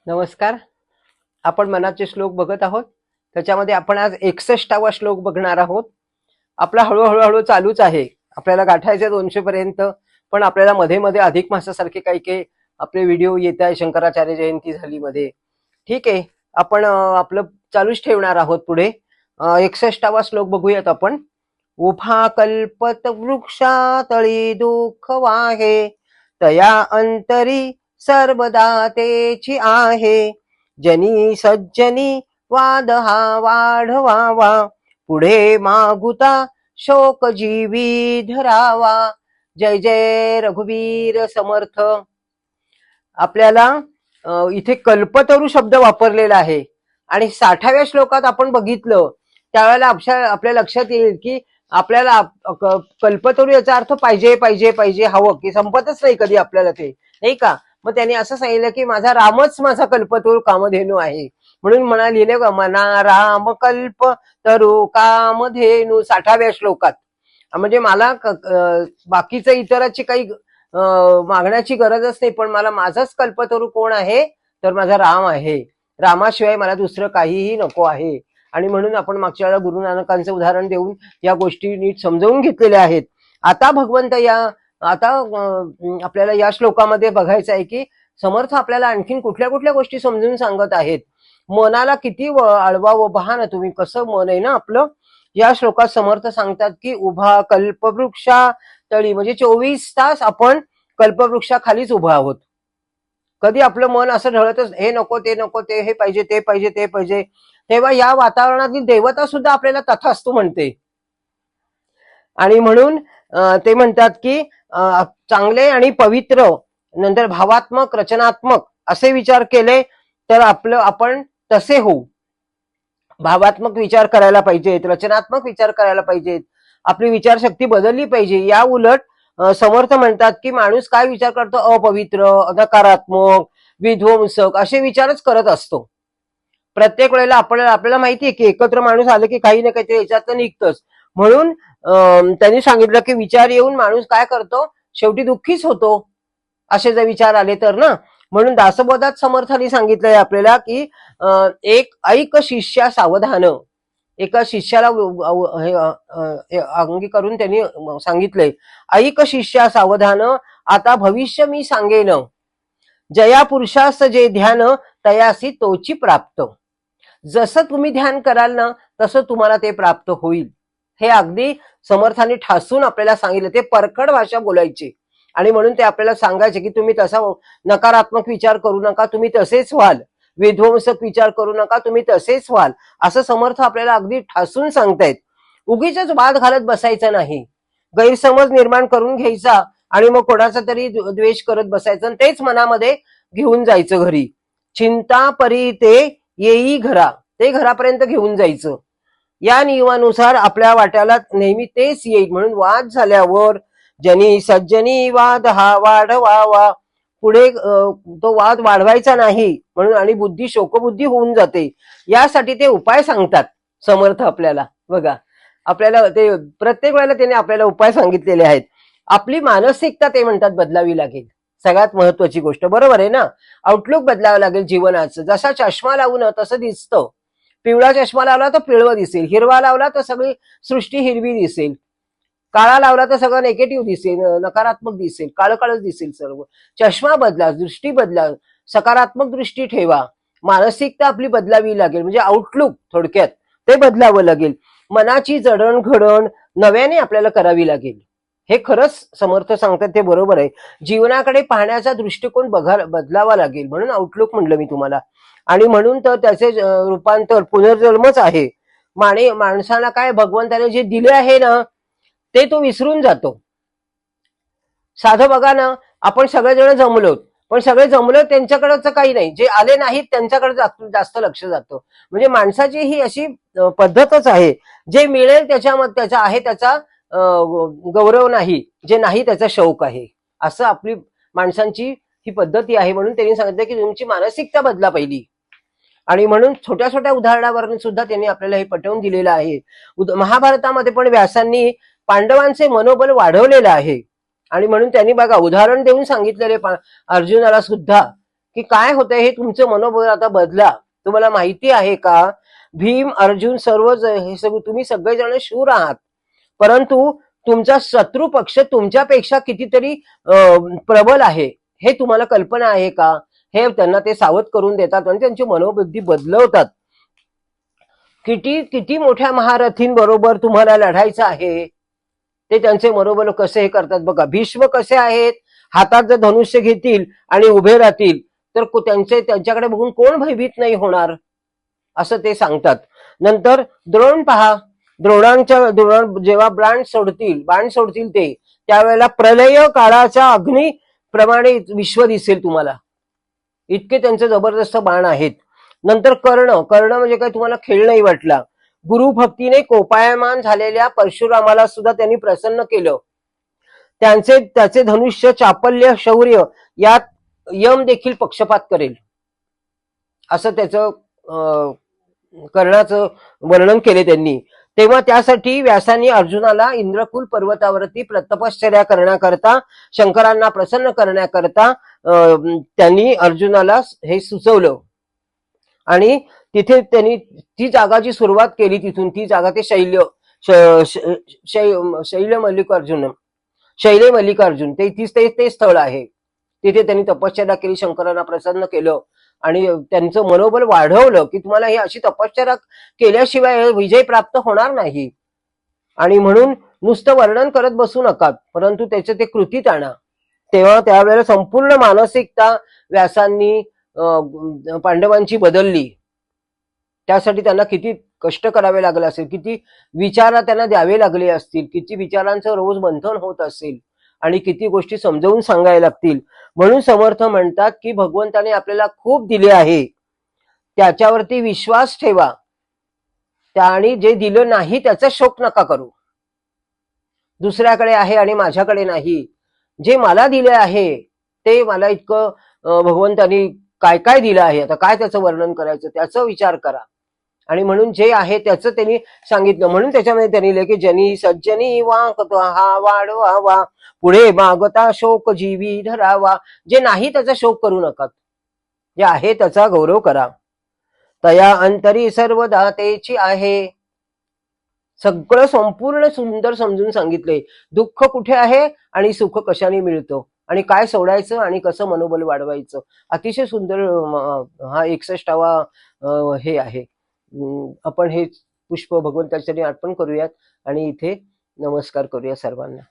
नमस्कार. आपण मनाचे श्लोक बघत आहोत. त्याच्यामध्ये आपण आज 61वा श्लोक बघणार आहोत. आपला हळूहळू चालूच आहे. आपल्याला गाठायचे 200 पर्यंत, पण आपल्याला मध्ये मध्ये अधिक मासासारखे काही काही आपले व्हिडिओ येत आहे. शंकराचार्य जयंती झाली मध्ये. ठीक आहे, आपण आपलं चालूच ठेवणार आहोत. पुढे 61वा श्लोक बघूयात आपण. उभा कल्पत वृक्षातळी दुःख वाहे, तया अंतरी सर्वदा तेची आहे. जनी सज्जनी वाद हा वाढवावा, पुढे मागुता शोक जीवी धरावा. जय जय रघुवीर समर्थ. आपल्याला इथे कल्पतरू शब्द वापरलेला आहे आणि 60व्या श्लोकात आपण बघितलं त्यावेळेला आपल्या लक्षात येईल की आपल्याला कल्पतरू याचा अर्थ पाहिजे पाहिजे पाहिजे हवं की संपतच नाही कधी आपल्याला ते, नाही का. मग त्यांनी असं सांगितलं की माझा रामच माझा कल्पतरू कामधेनू आहे. म्हणून लिहिले मना राम कल्प तरु कामधेनू 60व्या श्लोकात. म्हणजे मला बाकीचं इतराची काही मागण्याची गरजच नाही, पण मला माझाच कल्पतरू कोण आहे तर माझा राम आहे. रामाशिवाय मला दुसरं काहीही नको आहे. आणि म्हणून आपण मागच्या वेळेला गुरु नानकांचं उदाहरण देऊन या गोष्टी नीट समजावून घेतलेल्या आहेत. आता भगवंत आता आपल्याला या श्लोकामध्ये बघायचं आहे की समर्थ आपल्याला आणखीन कुठल्या कुठल्या गोष्टी समजून सांगत आहेत. मनाला किती अळवावं पहा ना तुम्ही, कसं मन आहे ना आपलं. या श्लोकात समर्थ सांगतात की उभा कल्पवृक्षा तळी, म्हणजे 24 तास आपण कल्पवृक्षाखालीच उभा आहोत. कधी आपलं मन असं ढळतच हे नको ते नको, ते हे पाहिजे ते पाहिजे ते पाहिजे, तेव्हा या वातावरणातील देवता सुद्धा आपल्याला तथास्तु म्हणते. आणि म्हणून ते म्हणतात की चांगले आणि पवित्र, नंतर भावात्मक रचनात्मक असे विचार केले तर आपण तसे होऊ. भावात्मक विचार करायला पाहिजेत, रचनात्मक विचार करायला पाहिजेत, आपली विचारशक्ती बदलली पाहिजे. या उलट समर्थ म्हणतात की माणूस काय विचार करतो, अपवित्र, नकारात्मक, विध्वंसक असे विचारच करत असतो. प्रत्येक वेळेला आपल्याला माहितीये की एकत्र माणूस आले की काही ना काहीतरी याच्यात निघतच. म्हणून त्यांनी सांगितलं की विचार येऊन माणूस काय करतो, शेवटी दुःखीच होतो असे जर विचार आले तर ना. म्हणून दासबोधात समर्थांनी सांगितलंय आपल्याला की एक ऐक शिष्या सावधान, एका शिष्याला अंगी करून त्यांनी सांगितलंय, ऐक शिष्या सावधान आता भविष्य मी सांगेन, जया पुरुषास जे ध्यान तयासी तोची प्राप्त. जसं तुम्ही ध्यान कराल ना तसं तुम्हाला ते प्राप्त होईल. हे अगदी समर्थांनी ठासून आपल्याला सांगितलं. ते परखड भाषा बोलायची आणि म्हणून ते आपल्याला सांगायचे की तुम्ही तसा नकारात्मक विचार करू नका, तुम्ही तसेच व्हाल. विध्वंसक विचार करू नका, तुम्ही तसेच व्हाल. असं समर्थ आपल्याला अगदी ठासून सांगतायत. उगीच वाद घालत बसायचा नाही, गैरसमज निर्माण करून घ्यायचा आणि मग कोणाचा तरी द्वेष करत बसायचं आणि तेच मनामध्ये घेऊन जायचं घरी. चिंता परी ते येई घरा, ते घरापर्यंत घेऊन जायचं. या नियमानुसार आपल्या वाट्याला नेहमी तेच येईल. म्हणून वाद झाल्यावर जनी सज्जनी वाद हा वाढवावा, पुढे तो वाद वाढवायचा नाही म्हणून, आणि बुद्धी शोकबुद्धी होऊन जाते. यासाठी ते उपाय सांगतात समर्थ आपल्याला. बघा, आपल्याला ते प्रत्येक वेळेला त्याने आपल्याला उपाय सांगितलेले आहेत. आपली मानसिकता ते म्हणतात बदलावी लागेल, सगळ्यात महत्वाची गोष्ट. बरोबर आहे ना. आउटलुक बदलावं लागेल जीवनाचं. जसा चष्मा लावून तसं दिसतं. पिवळा चष्मा लावला तर पिवळं दिसेल, हिरवा लावला तर सगळी सृष्टी हिरवी दिसेल, काळा लावला तर सगळं निगेटिव्ह दिसेल, नकारात्मक दिसेल, काळं काळच दिसेल सर्व. चष्मा बदला, दृष्टी बदला, सकारात्मक दृष्टी ठेवा. मानसिकता आपली बदलावी लागेल, म्हणजे आउटलुक थोडक्यात ते बदलावं लागेल. मनाची जडणघडण नव्याने आपल्याला करावी लागेल. हे खरंच समर्थ सांगतात, ते बरोबर आहे. जीवनाकडे पाहण्याचा दृष्टिकोन बदलावा लागेल. म्हणून आउटलुक म्हणलं मी तुम्हाला. आणि म्हणून तर त्याचे रूपांतर पुनर्जन्मच आहे. माणसाला काय भगवंताने जे दिले आहे ना ते तो विसरून जातो. साधं बघा ना, आपण सगळेजण जमलो, पण सगळे जमलो त्यांच्याकडचं काही नाही, जे आले नाहीत त्यांच्याकडे जास्त लक्ष जातं. म्हणजे माणसाची ही अशी पद्धतच आहे. जे मिळेल त्याचा आहे त्याचा गौरव नाही, जे नाही त्याचा शौक आहे. असं आपली माणसांची ही पद्धती आहे. म्हणून त्यांनी सांगितलं की तुमची मानसिकता बदला पहिली. आणि म्हणून छोट्या छोट्या उदाहरणावरून सुद्धा त्यांनी आपल्याला हे पटवून दिलेलं आहे. महाभारतामध्ये पण व्यासांनी पांडवांचे मनोबल वाढवलेलं आहे. आणि म्हणून त्यांनी बघा उदाहरण देऊन सांगितलेले अर्जुनाला सुद्धा की काय होतंय हे तुमचं मनोबल आता बदला. तुम्हाला माहिती आहे का, भीम अर्जुन सर्व हे सगळं तुम्ही सगळेजण शूर आहात, परंतु तुमचा शत्रू पक्ष तुमच्यापेक्षा कितीतरी प्रबल आहे, हे तुम्हाला कल्पना आहे का? हे त्यांना ते सावध करून देतात आणि त्यांची मनोबुद्धी बदलवतात. किती किती मोठ्या महारथींबरोबर तुम्हाला लढायचं आहे ते त्यांचे मनोबल कसे हे करतात बघा. भीष्म कसे आहेत, हातात जर धनुष्य घेतील आणि उभे राहतील तर त्यांच्याकडे बघून कोण भयभीत नाही होणार, असं ते सांगतात. नंतर द्रोण पहा, द्रोण जेव्हा बाण सोडतील ते त्यावेळेला प्रलय काळाच्या अग्नी प्रमाणे विश्व दिसेल तुम्हाला, इतके त्यांचे जबरदस्त बाण आहेत. नंतर कर्ण म्हणजे काय तुम्हाला खेळ नाही वाटला. गुरुभक्तीने कोपायमान झालेल्या परशुरामाला सुद्धा त्यांनी प्रसन्न केलं. त्याचे धनुष्य चापल्य शौर्य यात यम देखील पक्षपात करेल असं त्याचं कर्णाचं वर्णन केले त्यांनी. तेव्हा त्यासाठी व्यासांनी अर्जुनाला इंद्रकुल पर्वतावरती तपश्चर्या करण्याकरता, शंकरांना प्रसन्न करण्याकरता त्यांनी अर्जुनाला हे सुचवलं आणि तिथे त्यांनी ती जागाची सुरुवात केली. तिथून ती जागा ते शैले मल्लिकार्जुन ते स्थळ आहे. तिथे त्यांनी तपश्चर्या केली, शंकरांना प्रसन्न केलं आणि त्यांचं मनोबल वाढवलं की तुम्हाला ही अशी तपश्चर्या केल्याशिवाय विजय प्राप्त होणार नाही. आणि म्हणून नुसतं वर्णन करत बसू नका, परंतु त्याचं ते कृतीत आणा. तेव्हा त्यावेळेला संपूर्ण मानसिकता व्यासांनी पांडवांची बदलली. त्यासाठी त्यांना किती कष्ट करावे लागले असेल, किती विचार त्यांना द्यावे लागले असतील, किती विचारांचं रोज मंथन होत असेल आणि किती गोष्टी समजावून सांगायला लागतील. म्हणून समर्थ म्हणतात की भगवंताने आपल्याला खूप दिले आहे, त्याच्यावरती विश्वास ठेवा आणि जे दिलं नाही त्याचा शोक नका करू. दुसऱ्याकडे आहे आणि माझ्याकडे नाही. जे मला दिले आहे ते मला इतकं भगवंतानी काय काय दिलं आहे, आता काय त्याचं वर्णन करायचं, त्याचा विचार करा. आणि म्हणून जे आहे त्याचं त्यांनी सांगितलं. म्हणून त्याच्यामध्ये त्यांनी लिहिलं की जनी सज्जनी वांकतो हा वाढवावा, पुढे मागता शोक जीवी धरावा. जे नाही त्याचा शोक करू नका, जे आहे त्याचा गौरव करा. तया अंतरी सर्व दातेची आहे. सगळं संपूर्ण सुंदर समजून सांगितले. दुःख कुठे आहे आणि सुख कशाने मिळतं आणि काय सोडायचं आणि कसं मनोबल वाढवायचं. अतिशय सुंदर हा 61वा हे आहे. आपण हे पुष्प भगवंताच्या अर्पण करूयात आणि इथे नमस्कार करूया सर्वांना.